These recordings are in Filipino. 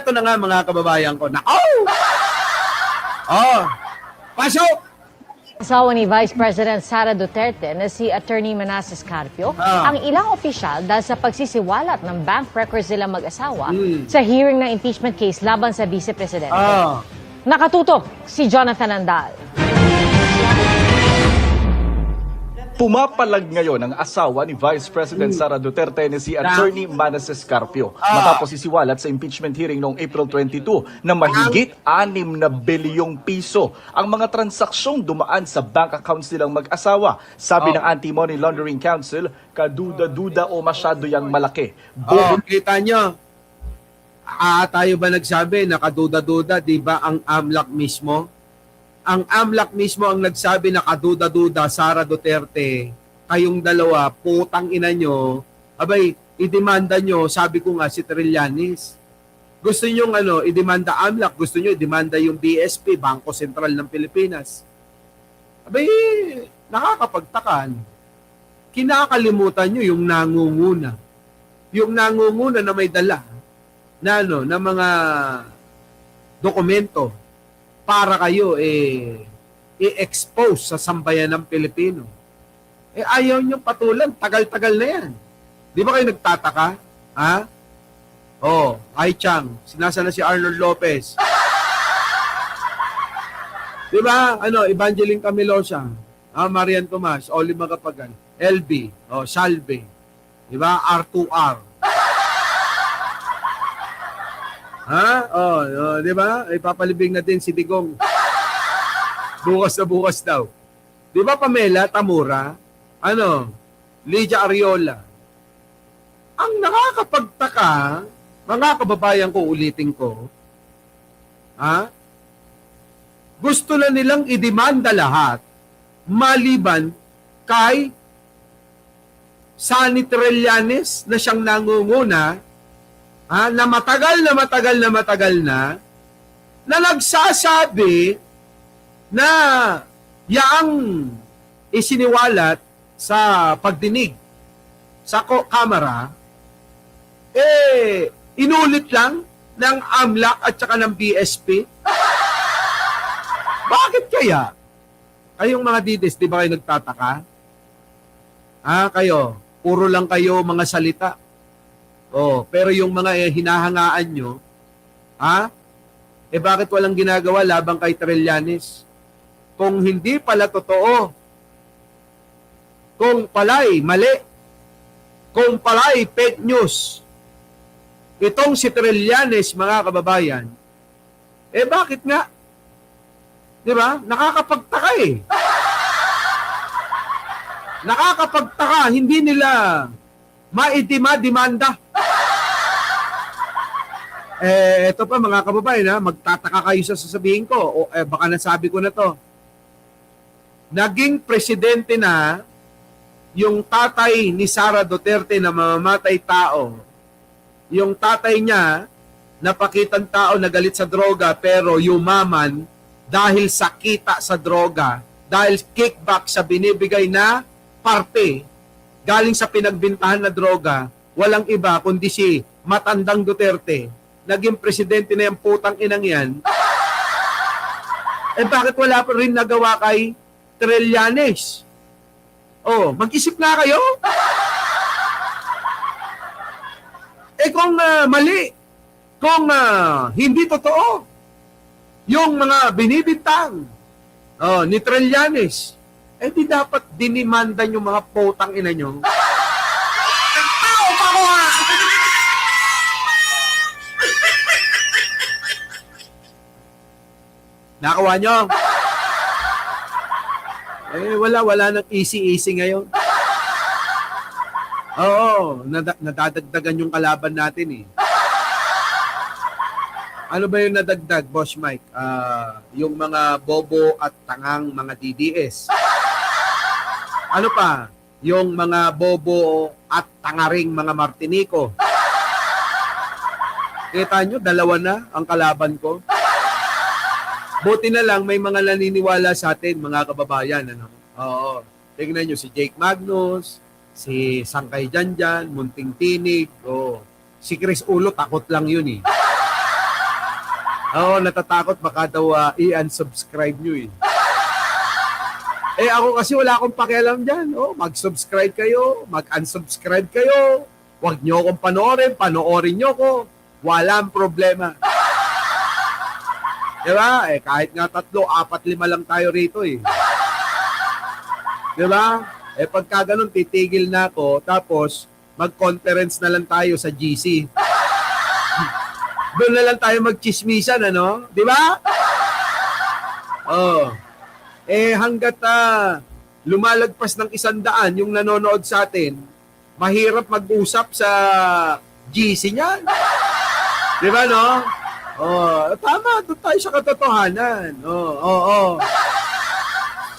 eto na nga mga kababayan ko. Nako! Oh, pasok! Asawa ni Vice President Sara Duterte na si Attorney Manasseh Carpio ang ilang opisyal dahil sa pagsisiwalat ng bank records nilang mag-asawa sa hearing ng impeachment case laban sa Vice Presidente. Nakatutok si Jonathan Andal. Pumapalag ngayon ang asawa ni Vice President Sara Duterte na si Attorney Manasseh Carpio matapos isiwalat sa impeachment hearing noong April 22 na mahigit 6 na bilyong piso ang mga transaksyong dumaan sa bank accounts nilang mag-asawa. Sabi ng Anti-Money Laundering Council, kaduda-duda o masyado yang malaki. Kita nyo, tayo ba nagsabi na kaduda-duda, di ba ang AMLAC mismo? Ang AMLAC mismo ang nagsabi na kaduda-duda, Sara Duterte, kayong dalawa, putang ina nyo, abay, idemanda nyo, sabi ko nga si Trillanes. Gusto nyo idemanda AMLAC, gusto nyo idemanda yung BSP, Bangko Sentral ng Pilipinas. Abay, nakakapagtakan. Kinakalimutan nyo yung nangunguna. Yung nangunguna na may dala na mga dokumento para kayo i-expose sa sambayan ng Pilipino. Ayaw nyo patulan, tagal-tagal na yan. Di ba kayo nagtataka? Ha? Ai Chang, sinasa na si Arnold Lopez. Di ba? Evangeline Camilosa, Marian Tomas, Oli Magapagan, LB, Salve, di ba? R2R. Di ba? Ipapalibing natin si Digong. Bukas na bukas daw. Di ba Pamela Tamura? Lydia Ariola. Ang nakakapagtaka, mga kababayan ko, ulitin ko, gusto na nilang idemanda lahat maliban kay Sonny Trillanes na siyang nangunguna na matagal na nagsasabi na yaang isiniwalat sa pagdinig sa kamera, inulit lang ng AMLAC at saka ng BSP. Bakit kaya? Kayong mga didis, di ba kayo nagtataka? Kayo, puro lang kayo mga salita. Pero yung mga hinahangaan nyo, bakit walang ginagawa labang kay Trillanes? Kung hindi pala totoo, kung pala'y mali, kung pala'y fake news, itong si Trillanes, mga kababayan, bakit nga? Di ba? Nakakapagtaka Nakakapagtaka, hindi nila demanda. Ito pa mga kababayan, magtataka kayo sa sasabihin ko, baka nasabi ko na to. Naging presidente na yung tatay ni Sara Duterte na mamamatay tao. Yung tatay niya, napakitang tao na galit sa droga pero yumaman dahil sa kita sa droga, dahil kickback sa binibigay na parte galing sa pinagbintahan na droga, walang iba kundi si matandang Duterte. Naging presidente na yung putang inang yan. Bakit wala pa rin nagawa kay Trillanes? Mag-isip na kayo. Kung mali, kung hindi totoo, yung mga binibintang ni Trillanes, di dapat dinimandan yung mga putang ina nyo. Nakawa nyo? Wala nang easy-easy ngayon. Nadadagdagan yung kalaban natin Ano ba yung nadagdag, Boss Mike? Yung mga bobo at tangang mga DDS. Ano pa? Yung mga bobo at tangaring mga Martinico. Kita nyo, dalawa na ang kalaban ko. Buti na lang may mga naniniwala sa atin, mga kababayan. Tingnan nyo si Jake Magnus, si Sangkay Janjan, Munting Tinig, si Chris Ulo, takot lang yun Oo, natatakot baka daw i-unsubscribe nyo eh. Eh ako kasi wala akong pakialam dyan. Oh, mag-subscribe kayo, mag-unsubscribe kayo. Huwag nyo akong panoorin nyo ko. Walang problema. Diba? Eh kahit nga 3, 4, 5 lang tayo rito eh. Diba? Eh pagka ganun, titigil na ako, tapos mag-conference na lang tayo sa GC. Doon na lang tayo magchismisan, ano? Di ba? Oh. Eh, hanggat lumalagpas ng 100 yung nanonood sa atin, mahirap mag-usap sa GC niyan. Di ba, no? Oh, tama, doon tayo sa katotohanan. Oh.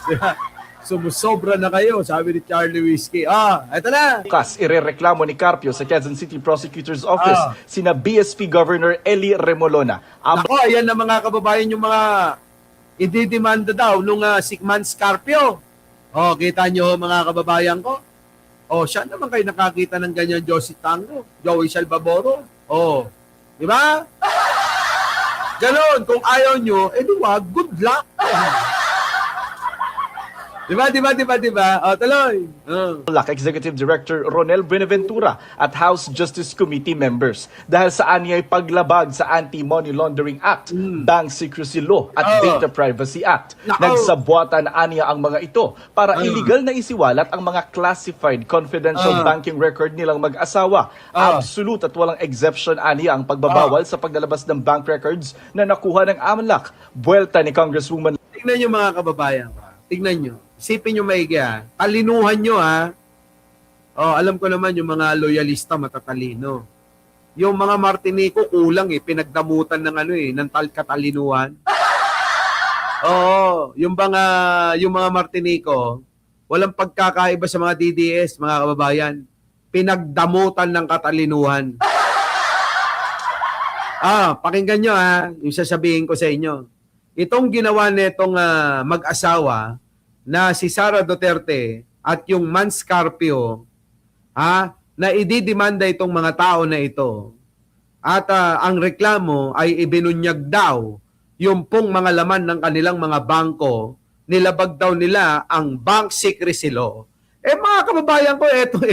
Diba? Sumusobra na kayo, sabi ni Charlie Whiskey. Eto na. Bukas, irereklamo ni Carpio sa Quezon City Prosecutor's Office sina BSP Governor Eli Remolona. Ako, ayan na mga kababayan yung mga ididemanda daw nung Sigman Scarpio. Kita nyo mga kababayan ko. Siya naman kayo nakakita ng ganyan, Josie Tango, Joey Salvaboro. Di ba? Ganon, kung ayaw nyo, wag, good luck. Diba? Tuloy. Executive Director Ronel Buenaventura at House Justice Committee members dahil sa anyay paglabag sa Anti-Money Laundering Act, Bank Secrecy Law at Data Privacy Act. Nagsabuatan anya ang mga ito para illegal na isiwalat ang mga classified confidential banking record nilang mag-asawa. Absolute at walang exception anya ang pagbabawal sa paglalabas ng bank records na nakuha ng AMLAC. Buwelta ni Congresswoman. Tignan nyo mga kababayan. Tignan nyo. Isipin nyo maigi talinuhan nyo alam ko naman yung mga loyalista matatalino. Yung mga Martinico kulang pinagdamutan ng ng katalinuhan. Yung mga Martinico walang pagkakaiba sa mga DDS, mga kababayan. Pinagdamutan ng katalinuhan. Pakinggan nyo yung sasabihin ko sa inyo. Itong ginawa nitong mag-asawa na si Sara Duterte at yung Mans Carpio na ididemanda itong mga tao na ito. At ang reklamo ay ibinunyag daw yung pong mga laman ng kanilang mga bangko, nilabag daw nila ang Bank Secrecy Law. Mga kababayan ko, eto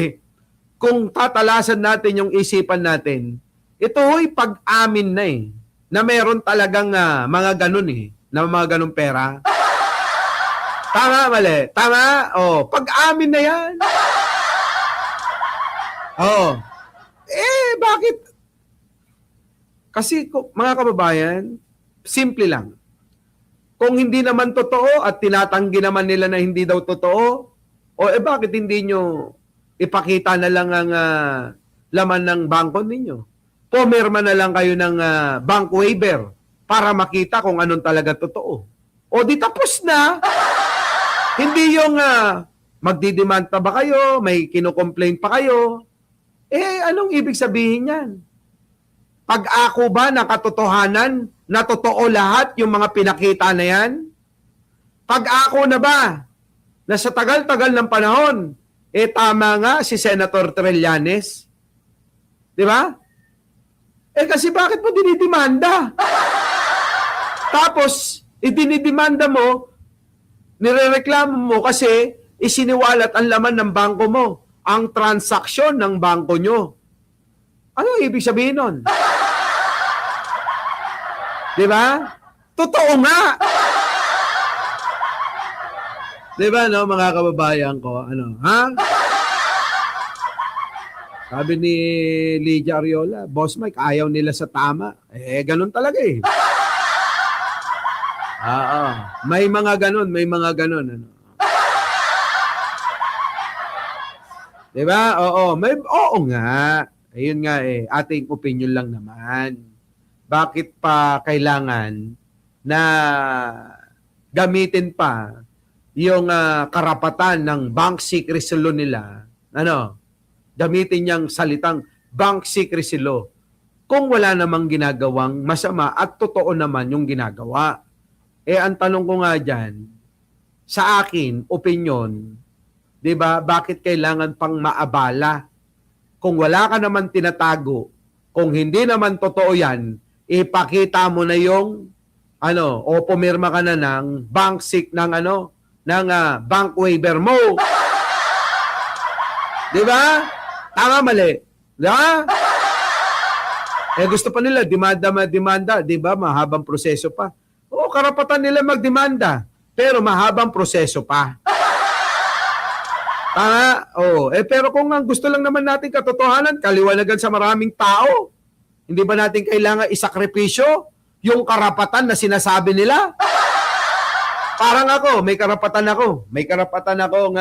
kung tatalasan natin yung isipan natin, ito pag-amin na na meron talagang mga ganun na mga ganun pera. Tama, mali. Tama? Pag-amin na yan. Bakit? Kasi, mga kababayan, simple lang. Kung hindi naman totoo at tinatanggi naman nila na hindi daw totoo, bakit hindi nyo ipakita na lang ang laman ng bangko ninyo? Pumirma na lang kayo ng bank waiver para makita kung anong talaga totoo. Di tapos na. Hindi yung magdidemand pa ba kayo, may kinocomplain pa kayo. Anong ibig sabihin yan? Pag-ako ba na katotohanan na totoo lahat yung mga pinakita na yan? Pag-ako na ba na sa tagal-tagal ng panahon, tama nga si Senator Trillanes? Di ba? Kasi bakit mo dinidemanda? Tapos, idinidemanda mo, nirereklamo mo kasi isiniwalat ang laman ng bangko mo, ang transaksyon ng bangko nyo. Ano ibig sabihin nun? Di ba? Totoo nga! Di ba, no, mga kababayan ko? Sabi ni Lydia Ariola, Boss Mike, ayaw nila sa tama. Ganun talaga May mga ganun. Diba? Oo nga. Ayun nga ating opinion lang naman. Bakit pa kailangan na gamitin pa yung karapatan ng bank secrecy law nila? Gamitin niyang salitang bank secrecy law kung wala namang ginagawang masama at totoo naman yung ginagawa. Ang tanong ko nga dyan, sa akin, opinion, di ba, bakit kailangan pang maabala? Kung wala ka naman tinatago, kung hindi naman totoo yan, ipakita mo na yung o pumirma ka na ng bank bank waiver mo. Di ba? Tama, mali. Di ba? Gusto pa nila demanda, di ba? Mahabang proseso pa. Oo, karapatan nila magdemanda, pero mahabang proseso pa. Tama? Pero kung ang gusto lang naman natin katotohanan, kaliwanagan sa maraming tao, hindi ba natin kailangan isakripisyo yung karapatan na sinasabi nila? Parang ako, may karapatan ako. May karapatan ako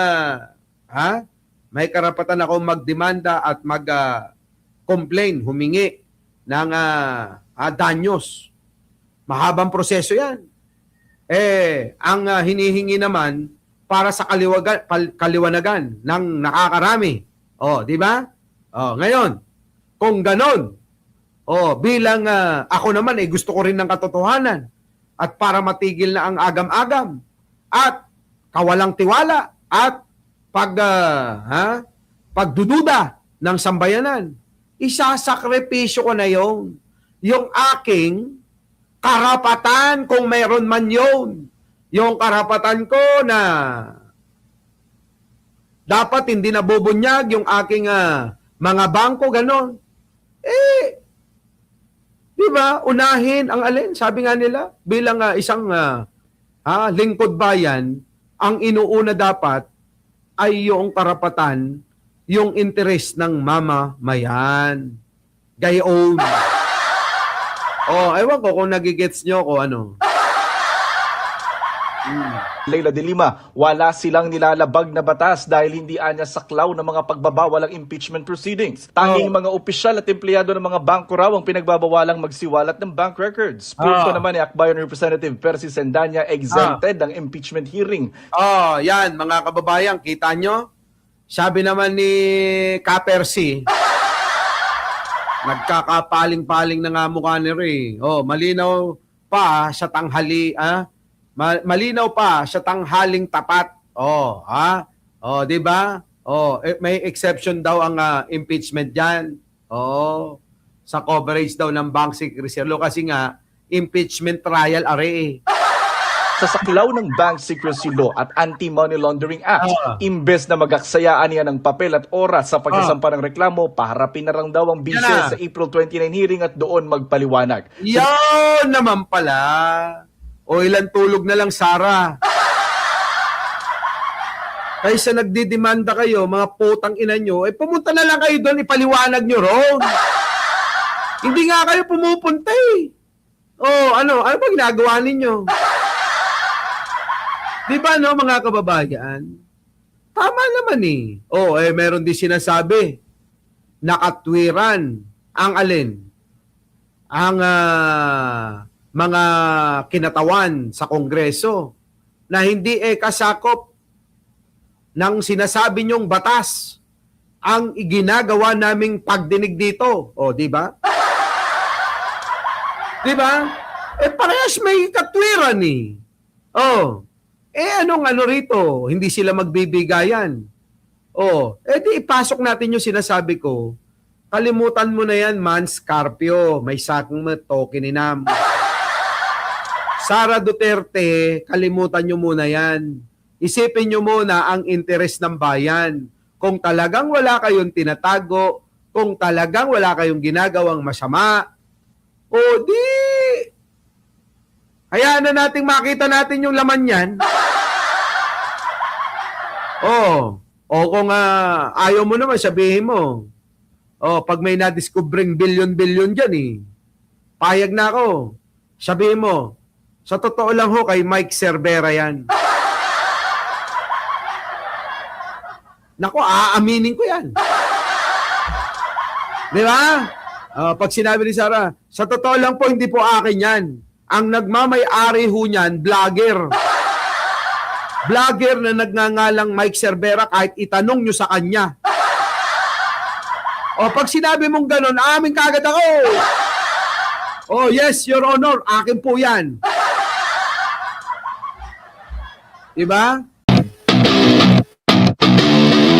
may karapatan ako magdemanda at mag-complain, humingi ng danyos. Mahabang proseso yan. Ang hinihingi naman para sa kaliwanagan ng nakakarami. Di ba? Ngayon, kung ganon, bilang ako naman gusto ko rin ng katotohanan at para matigil na ang agam-agam at kawalang tiwala at pagdududa ng sambayanan, isasakripisyo ko na yung aking karapatan kung mayroon man yun. Yung karapatan ko na dapat hindi nabubunyag yung aking mga bangko, ganon. Di ba? Unahin ang alin. Sabi nga nila, bilang isang lingkod bayan, ang inuuna dapat ay yung karapatan, yung interes ng mamamayan. Gayon. Ewan ko kung nagigets nyo ko ano. Leila de Lima, wala silang nilalabag na batas dahil hindi anya saklaw ng mga pagbabawal ang impeachment proceedings. Tanging mga opisyal at empleyado ng mga bangko raw ang pinagbabawalang magsiwalat ng bank records. Punto naman ni Akbayan Representative Percy Sendanya, exempted ang impeachment hearing. Yan mga kababayan, kita nyo? Sabi naman ni Ka-Percy, nagkakapaling-paling na nga mukha ni Ray. Malinaw pa sa tanghali, malinaw pa sa tanghaling tapat. Di ba? May exception daw ang impeachment diyan. Sa coverage daw ng bank secrecy law kasi nga impeachment trial are. Sa saklaw ng Bank Secrecy Law at Anti-Money Laundering Act, imbes na magaksayaan niya ng papel at oras sa pagsasampa ng reklamo, paharapin na lang daw ang bisyo sa April 29 hearing at doon magpaliwanag. Yan naman pala. Ilan tulog na lang, Sara. Kaysa nagdidemanda kayo, mga putang ina nyo, pumunta na lang kayo doon, ipaliwanag nyo ron. Hindi nga kayo pumupunta ano ba ginagawa ninyo? Di ba mga kababayan? Tama naman meron din sinasabi, nakatwiran ang alin? Ang mga kinatawan sa Kongreso na hindi kasakop ng sinasabi nyong batas ang iginagawa naming pagdinig dito. Di ba? Di ba? Parehas may katwiran anong rito? Hindi sila magbibigayan. Di ipasok natin yung sinasabi ko. Kalimutan mo na yan, man, Scarpio. May sakong token ni Nam. Sara Duterte, kalimutan nyo muna yan. Isipin nyo muna ang interes ng bayan. Kung talagang wala kayong tinatago, kung talagang wala kayong ginagawang masama, di, hayaan na nating makita natin yung laman yan. Kung ayaw mo naman, sabihin mo. Pag may na-discovering billion-billion dyan payag na ako. Sabihin mo, sa totoo lang kay Mike Cervera yan. Nako, aaminin ko yan. Di ba? Pag sinabi ni Sara, sa totoo lang po, hindi po akin yan. Ang nagmamay-ari ho niyan, vlogger. Vlogger na nagngangalang Mike Cervera, kahit itanong nyo sa kanya. Pag sinabi mong ganon, amin kagad ako. Yes, Your Honor, akin po yan. Diba?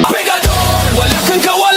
Pegador, wala kang kawalan.